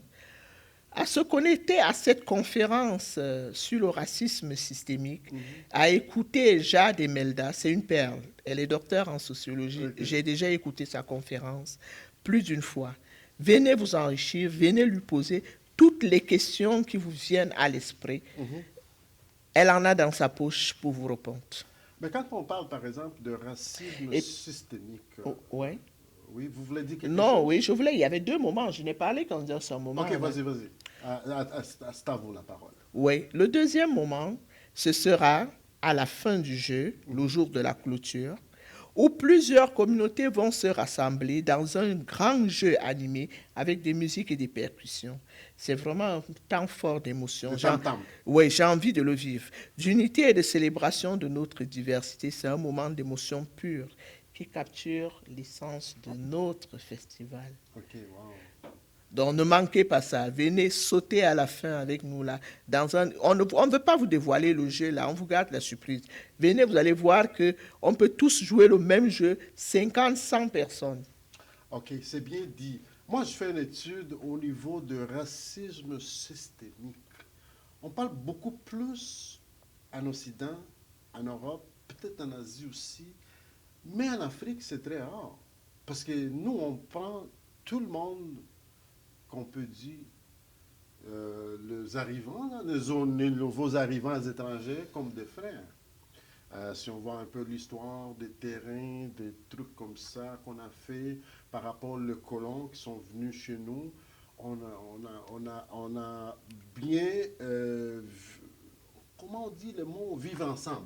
[SPEAKER 4] à se connecter à cette conférence sur le racisme systémique, à écouter Jade Emelda, c'est une perle. Elle est docteure en sociologie. Okay. J'ai déjà écouté sa conférence plus d'une fois. Venez vous enrichir, venez lui poser toutes les questions qui vous viennent à l'esprit. Elle en a dans sa poche pour vous répondre.
[SPEAKER 3] Mais quand on parle, par exemple, de racisme systémique,
[SPEAKER 4] oui,
[SPEAKER 3] vous voulez dire quelque chose?
[SPEAKER 4] Non, oui, je voulais. Il y avait 2 moments. Je n'ai parlé qu'en disant ce moment.
[SPEAKER 3] OK, vas-y. C'est à vous la parole.
[SPEAKER 4] Oui, le deuxième moment, ce sera à la fin du jeu, le jour de la clôture, où plusieurs communautés vont se rassembler dans un grand jeu animé avec des musiques et des percussions. C'est vraiment un temps fort d'émotion. Oui, j'ai envie de le vivre. D'unité et de célébration de notre diversité, c'est un moment d'émotion pure qui capture l'essence de notre festival.
[SPEAKER 3] OK, wow.
[SPEAKER 4] Donc, ne manquez pas ça. Venez sauter à la fin avec nous là. On ne veut pas vous dévoiler le jeu là. On vous garde la surprise. Venez, vous allez voir qu'on peut tous jouer le même jeu, 50, 100 personnes.
[SPEAKER 3] OK, c'est bien dit. Moi, je fais une étude au niveau de racisme systémique. On parle beaucoup plus en Occident, en Europe, peut-être en Asie aussi, mais en Afrique, c'est très rare. Parce que nous, on prend tout le monde qu'on peut dire, les arrivants, là, les nouveaux arrivants étrangers comme des frères. Si on voit un peu l'histoire des terrains, des trucs comme ça qu'on a fait par rapport aux colons qui sont venus chez nous, on a bien, comment on dit le mot, vivre ensemble.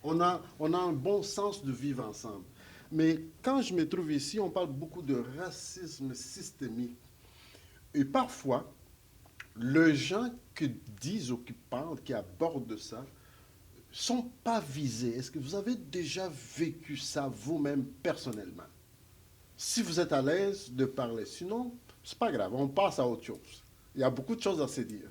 [SPEAKER 3] On a un bon sens de vivre ensemble. Mais quand je me trouve ici, on parle beaucoup de racisme systémique. Et parfois, les gens qui disent ou qui parlent, qui abordent ça, ne sont pas visés. Est-ce que vous avez déjà vécu ça vous-même personnellement? Si vous êtes à l'aise de parler. Sinon, c'est pas grave, on passe à autre chose. Il y a beaucoup de choses à se dire.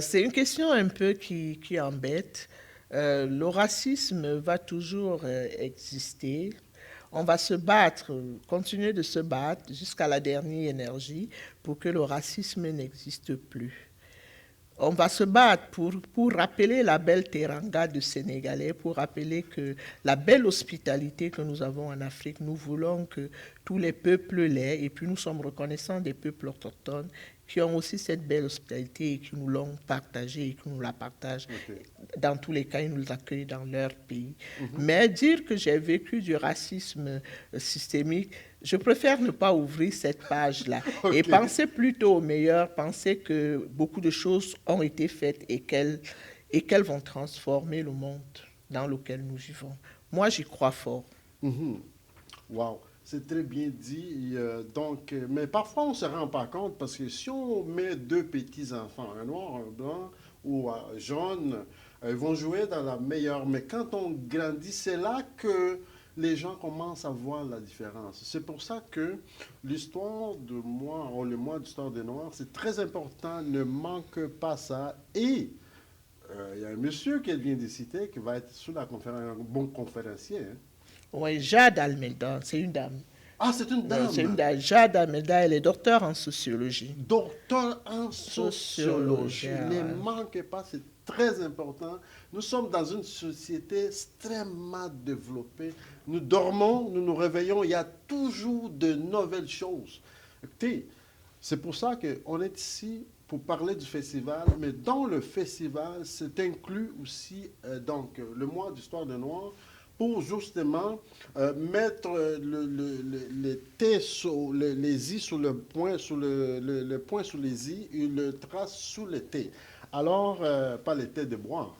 [SPEAKER 4] C'est une question un peu qui embête. Le racisme va toujours exister. On va se battre, continuer de se battre jusqu'à la dernière énergie pour que le racisme n'existe plus. On va se battre pour rappeler la belle teranga de Sénégalais, pour rappeler que la belle hospitalité que nous avons en Afrique, nous voulons que tous les peuples l'aient, et puis nous sommes reconnaissants des peuples autochtones qui ont aussi cette belle hospitalité et qui nous l'ont partagée et qui nous la partagent. Okay. Dans tous les cas, ils nous accueillent dans leur pays. Mais dire que j'ai vécu du racisme systémique, je préfère ne pas ouvrir cette page-là. Okay. Et penser plutôt au meilleur, penser que beaucoup de choses ont été faites et qu'elles vont transformer le monde dans lequel nous vivons. Moi, j'y crois fort.
[SPEAKER 3] Wow. C'est très bien dit. Mais parfois, on ne se rend pas compte parce que si on met 2 petits-enfants, un noir, un blanc ou un jaune, ils vont jouer dans la meilleure. Mais quand on grandit, c'est là que les gens commencent à voir la différence. C'est pour ça que l'histoire de moi, ou le mois d'histoire des Noirs, c'est très important. Ne manque pas ça. Et il y a un monsieur qui vient de citer qui va être sous la conférence, un bon conférencier, hein.
[SPEAKER 4] Oui, Jade Almeida, c'est une dame.
[SPEAKER 3] Ah, c'est une dame.
[SPEAKER 4] C'est une dame. Jade Almeida, elle est docteur en sociologie.
[SPEAKER 3] Docteur en sociologie.
[SPEAKER 4] Sociologie,
[SPEAKER 3] Ne
[SPEAKER 4] ouais.
[SPEAKER 3] manquez pas, c'est très important. Nous sommes dans une société extrêmement développée. Nous dormons, nous nous réveillons, il y a toujours de nouvelles choses. Écoutez, c'est pour ça qu'on est ici pour parler du festival, mais dans le festival, c'est inclus aussi donc, le mois d'histoire de Noir, pour justement mettre les T sur les I sur le point, sur le point sur les I et le trace sous les T. Alors, pas les T de bois.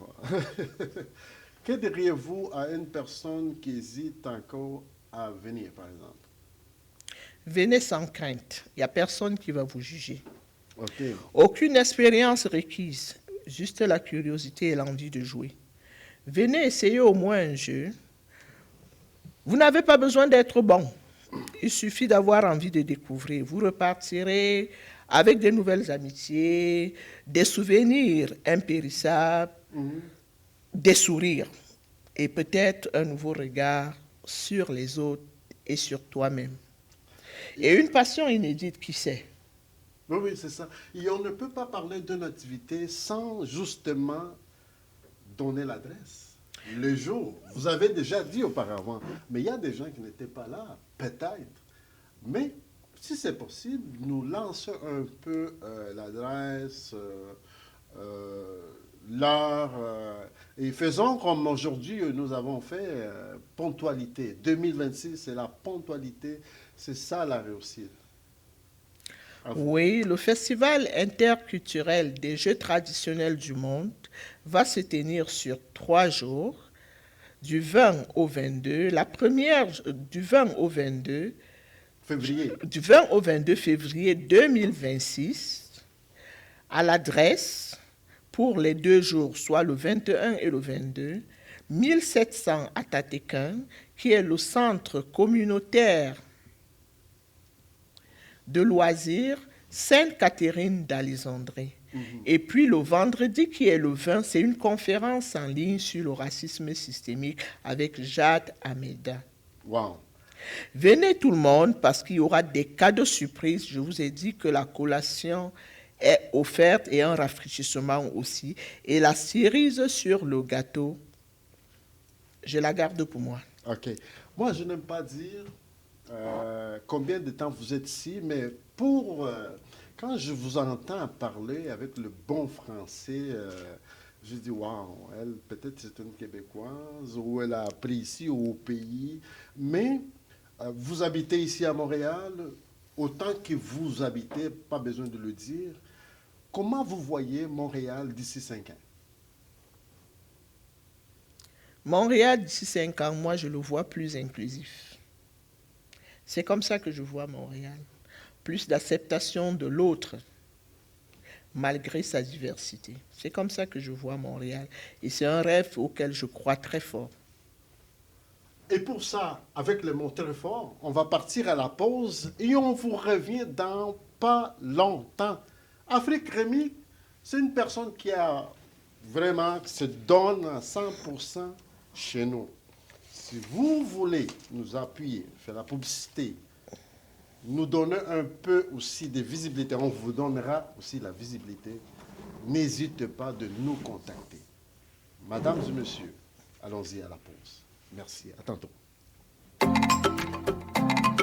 [SPEAKER 3] Que diriez-vous à une personne qui hésite encore à venir, par exemple?
[SPEAKER 4] Venez sans crainte. Il n'y a personne qui va vous juger.
[SPEAKER 3] OK.
[SPEAKER 4] Aucune expérience requise, juste la curiosité et l'envie de jouer. Venez essayer au moins un jeu. Vous n'avez pas besoin d'être bon. Il suffit d'avoir envie de découvrir. Vous repartirez avec de nouvelles amitiés, des souvenirs impérissables, des sourires et peut-être un nouveau regard sur les autres et sur toi-même. Et une passion inédite, qui sait?
[SPEAKER 3] Oui, oui, c'est ça. Et on ne peut pas parler d'une activité sans justement donner l'adresse. Le jour, vous avez déjà dit auparavant, mais il y a des gens qui n'étaient pas là, peut-être. Mais si c'est possible, nous lançons un peu l'adresse, l'heure, et faisons comme aujourd'hui nous avons fait, ponctualité. 2026, c'est la ponctualité, c'est ça la réussite.
[SPEAKER 4] Oui, le Festival interculturel des Jeux traditionnels du monde va se tenir sur 3 jours, du 20 au 22. La première du 20 au 22
[SPEAKER 3] Février.
[SPEAKER 4] Du 20 au 22 février 2026, à l'adresse, pour les 2 jours, soit le 21 et le 22, 1700 à Tatequin, qui est le centre communautaire de loisirs Sainte-Catherine d'Alexandrie. Et puis le vendredi, qui est le 20, c'est une conférence en ligne sur le racisme systémique avec Jade Almeida.
[SPEAKER 3] Wow.
[SPEAKER 4] Venez tout le monde parce qu'il y aura des cadeaux surprises. Je vous ai dit que la collation est offerte et un rafraîchissement aussi. Et la cerise sur le gâteau, je la garde pour moi.
[SPEAKER 3] OK. Moi, je n'aime pas dire combien de temps vous êtes ici, mais pour quand je vous entends parler avec le bon français, je dis, waouh, elle, peut-être c'est une Québécoise, ou elle a appris ici au pays, mais vous habitez ici à Montréal, autant que vous habitez, pas besoin de le dire. Comment vous voyez Montréal d'ici 5 ans?
[SPEAKER 4] Montréal, d'ici 5 ans, moi, je le vois plus inclusif. C'est comme ça que je vois Montréal. Plus d'acceptation de l'autre, malgré sa diversité. C'est comme ça que je vois Montréal. Et c'est un rêve auquel je crois très fort.
[SPEAKER 3] Et pour ça, avec le mot très fort, on va partir à la pause et on vous revient dans pas longtemps. Afrique Rémy, c'est une personne qui a vraiment, qui se donne à 100% chez nous. Si vous voulez nous appuyer, faire la publicité, nous donner un peu aussi de visibilité, on vous donnera aussi la visibilité. N'hésitez pas de nous contacter. Mesdames et messieurs, allons-y à la pause. Merci, à tantôt.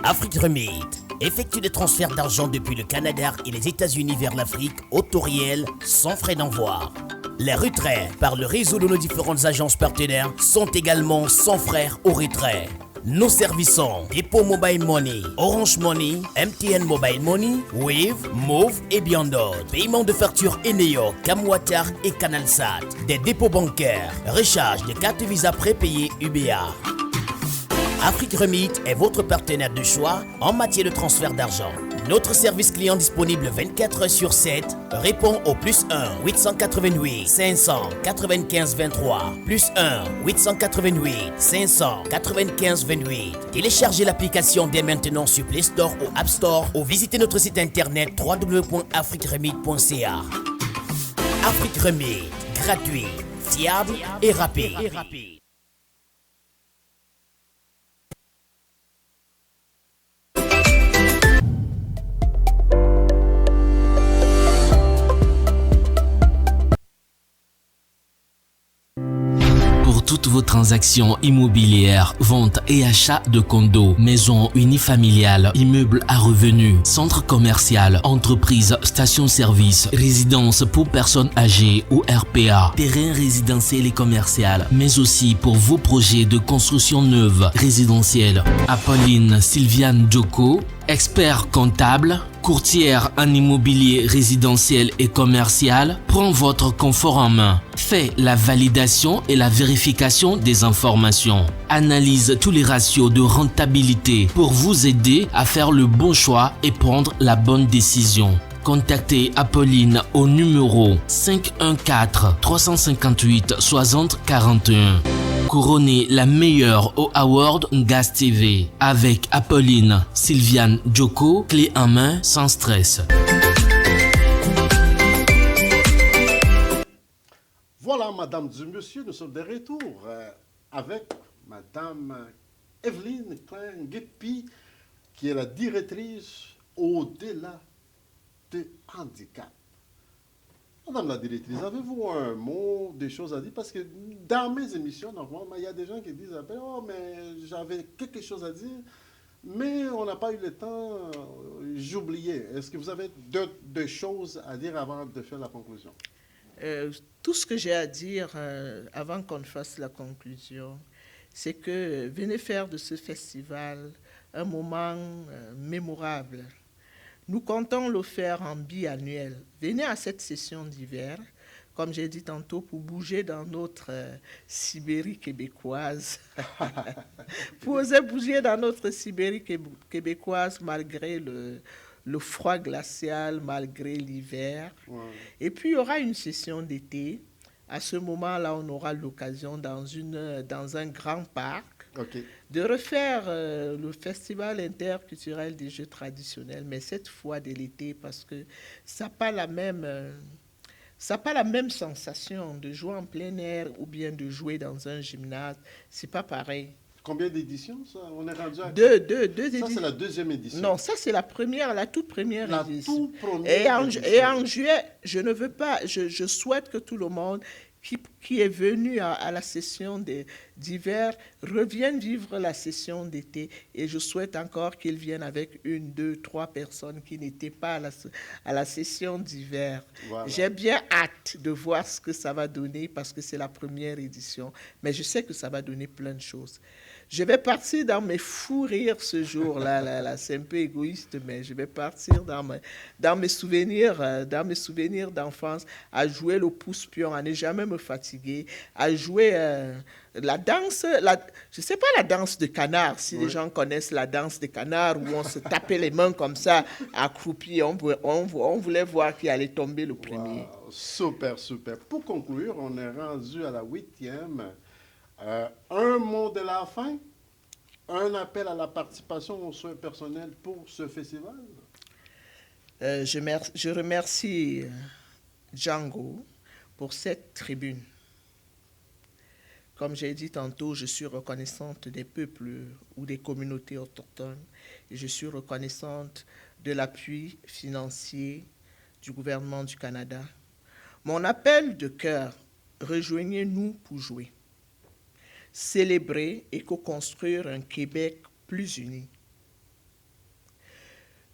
[SPEAKER 2] Afrique Remit effectue des transferts d'argent depuis le Canada et les États-Unis vers l'Afrique au taux réel sans frais d'envoi. Les retraits par le réseau de nos différentes agences partenaires sont également sans frais au retrait. Nous servissons Dépôt Mobile Money, Orange Money, MTN Mobile Money, Wave, Move et bien d'autres. Paiement de factures Eneo, Camwater et CanalSat. Des dépôts bancaires, recharge de cartes Visa prépayées UBA. Afrique Remit est votre partenaire de choix en matière de transfert d'argent. Notre service client disponible 24 heures sur 7 répond au +1 888 595 23 +1 888 595 28. Téléchargez l'application dès maintenant sur Play Store ou App Store ou visitez notre site internet www.afriqueremit.ca. Afrique Remit, gratuit, fiable et rapide.
[SPEAKER 5] Pour toutes vos transactions immobilières, vente et achat de condos, maisons unifamiliales, immeubles à revenus, centres commerciaux, entreprises, stations-service, résidences pour personnes âgées ou RPA, terrains résidentiels et commerciaux, mais aussi pour vos projets de construction neuve, résidentielle. Apolline Sylviane Djoko, expert comptable, courtière en immobilier résidentiel et commercial, prend votre confort en main, fait la validation et la vérification des informations, analyse tous les ratios de rentabilité pour vous aider à faire le bon choix et prendre la bonne décision. Contactez Apolline au numéro 514 358 60 41. Couronnez la meilleure au Award Ngaz TV avec Apolline Sylviane Djoko, clé en main sans stress.
[SPEAKER 3] Voilà, madame du monsieur, nous sommes de retour avec madame Evelyne Klein-Guepi, qui est la directrice au-delà de handicap. Madame la directrice, avez-vous un mot, des choses à dire? Parce que dans mes émissions, normalement, il y a des gens qui disent « Oh, mais j'avais quelque chose à dire, mais on n'a pas eu le temps, j'oubliais. » Est-ce que vous avez deux choses à dire avant de faire la conclusion?
[SPEAKER 4] Tout ce que j'ai à dire avant qu'on fasse la conclusion, c'est que venez faire de ce festival un moment mémorable. Nous comptons le faire en biannuel. Venez à cette session d'hiver, comme j'ai dit tantôt, pour bouger dans notre Sibérie québécoise. Pour oser bouger dans notre Sibérie québécoise malgré le froid glacial, malgré l'hiver. Ouais. Et puis, il y aura une session d'été. À ce moment-là, on aura l'occasion dans un grand parc de refaire le festival interculturel des jeux traditionnels, mais cette fois de l'été, parce que ça n'a pas la même sensation de jouer en plein air ou bien de jouer dans un gymnase. C'est pas pareil.
[SPEAKER 3] Combien d'éditions, ça? On est rendu à...
[SPEAKER 4] Deux éditions.
[SPEAKER 3] Ça, c'est la deuxième édition.
[SPEAKER 4] Non, ça, c'est la toute première édition.
[SPEAKER 3] Toute première édition.
[SPEAKER 4] Et en juillet, je souhaite que tout le monde qui est venu à la session d'hiver revienne vivre la session d'été. Et je souhaite encore qu'ils viennent avec 1, 2, 3 personnes qui n'étaient pas à la session d'hiver. Voilà. J'ai bien hâte de voir ce que ça va donner parce que c'est la première édition. Mais je sais que ça va donner plein de choses. Je vais partir dans mes fous rires ce jour-là. C'est un peu égoïste, mais je vais partir dans mes souvenirs d'enfance, à jouer le pouce-pion, à ne jamais me fatiguer, à jouer la danse, je ne sais pas la danse de canard, si les gens connaissent la danse de canard, où on se tapait les mains comme ça, accroupi, on voulait voir qui allait tomber le premier.
[SPEAKER 3] Wow, super, super. Pour conclure, on est rendu à la 8e. Un mot de la fin, un appel à la participation aux soins personnels pour ce festival.
[SPEAKER 4] Je remercie Django pour cette tribune. Comme j'ai dit tantôt, je suis reconnaissante des peuples ou des communautés autochtones et je suis reconnaissante de l'appui financier du gouvernement du Canada. Mon appel de cœur, rejoignez-nous pour jouer. Célébrer et co-construire un Québec plus uni.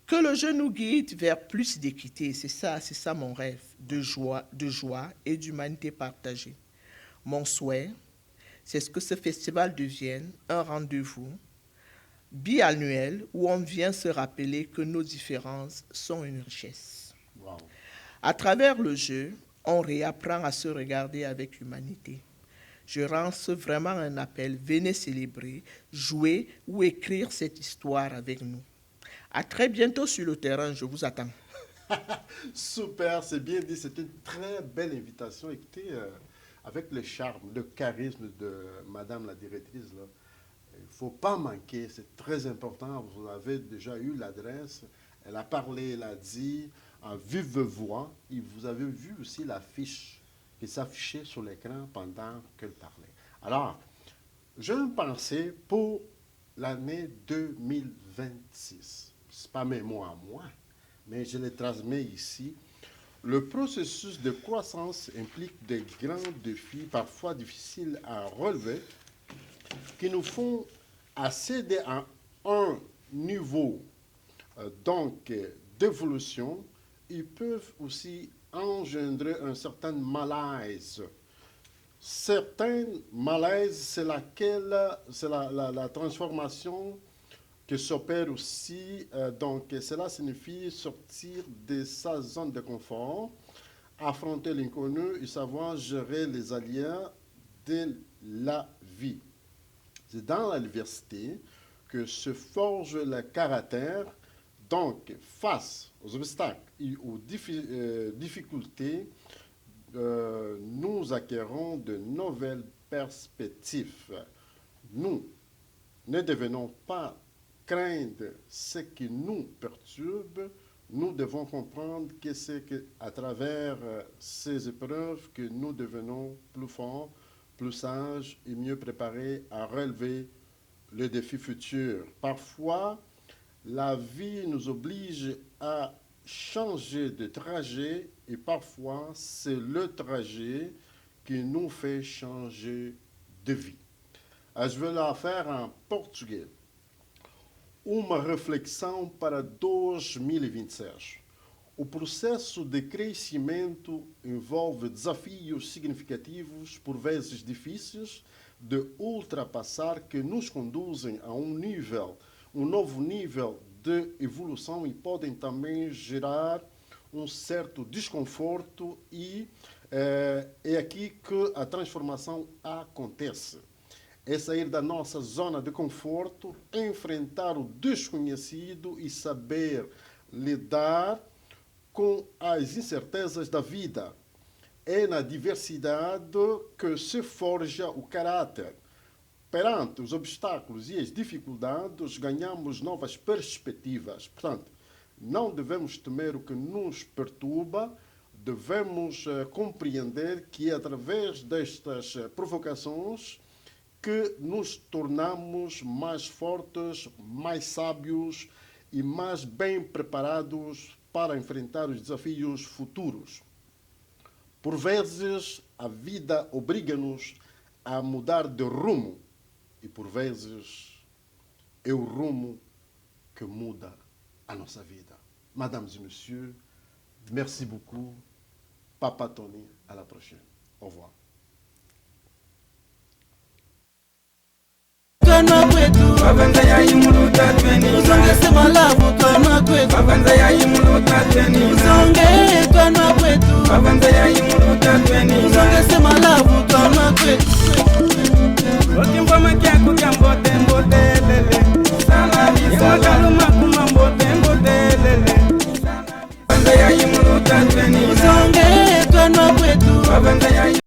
[SPEAKER 4] Que le jeu nous guide vers plus d'équité, c'est ça mon rêve, de joie et d'humanité partagée. Mon souhait, c'est que ce festival devienne un rendez-vous biannuel où on vient se rappeler que nos différences sont une richesse. Wow. À travers le jeu, on réapprend à se regarder avec humanité. Je lance vraiment un appel, venez célébrer, jouer ou écrire cette histoire avec nous. À très bientôt sur le terrain, je vous attends.
[SPEAKER 3] Super, c'est bien dit, c'est une très belle invitation. Écoutez, avec le charme, le charisme de Madame la directrice, là, il ne faut pas manquer, c'est très important. Vous avez déjà eu l'adresse, elle a parlé, elle a dit, en vive voix, et vous avez vu aussi l'affiche qui s'affichait sur l'écran pendant qu'elle parlait. Alors, j'ai une pensée pour l'année 2026. Ce n'est pas mes mots à moi, mais je les transmets ici. Le processus de croissance implique des grands défis, parfois difficiles à relever, qui nous font accéder à un niveau d'évolution. Ils peuvent aussi engendrer un certain malaise. Certains malaises, c'est la transformation qui s'opère aussi. Donc, cela signifie sortir de sa zone de confort, affronter l'inconnu et savoir gérer les aléas de la vie. C'est dans l'adversité que se forge le caractère. Donc, face aux obstacles et aux difficultés, nous acquérons de nouvelles perspectives. Nous ne devenons pas craindre ce qui nous perturbe. Nous devons comprendre que c'est à travers ces épreuves que nous devenons plus forts, plus sages et mieux préparés à relever les défis futurs. Parfois, la vie nous oblige à changer de trajet et parfois c'est le trajet qui nous fait changer de vie. Je vais la faire em português. Uma reflexão para 2026. O processo de crescimento envolve desafios significativos, por vezes difíceis, de ultrapassar, que nos conduzem a um novo nível de evolução e podem também gerar um certo desconforto e é aqui que a transformação acontece. É sair da nossa zona de conforto, enfrentar o desconhecido e saber lidar com as incertezas da vida. É na diversidade que se forja o caráter. Perante os obstáculos e as dificuldades, ganhamos novas perspectivas. Portanto, não devemos temer o que nos perturba, devemos compreender que é através destas provocações que nos tornamos mais fortes, mais sábios e mais bem preparados para enfrentar os desafios futuros. Por vezes, a vida obriga-nos a mudar de rumo e, por vezes, é o rumo que muda a nossa vida. Mesdames et messieurs, merci beaucoup. Papa Tony, à la prochaine. Au revoir.
[SPEAKER 1] Babanza ya imuluta tweni Uzonge sema labu twana kwetu Babanza ya imuluta tweni Uzonge twana kwetu Babanza ya imuluta tweni Uzonge sema labu twana kwetu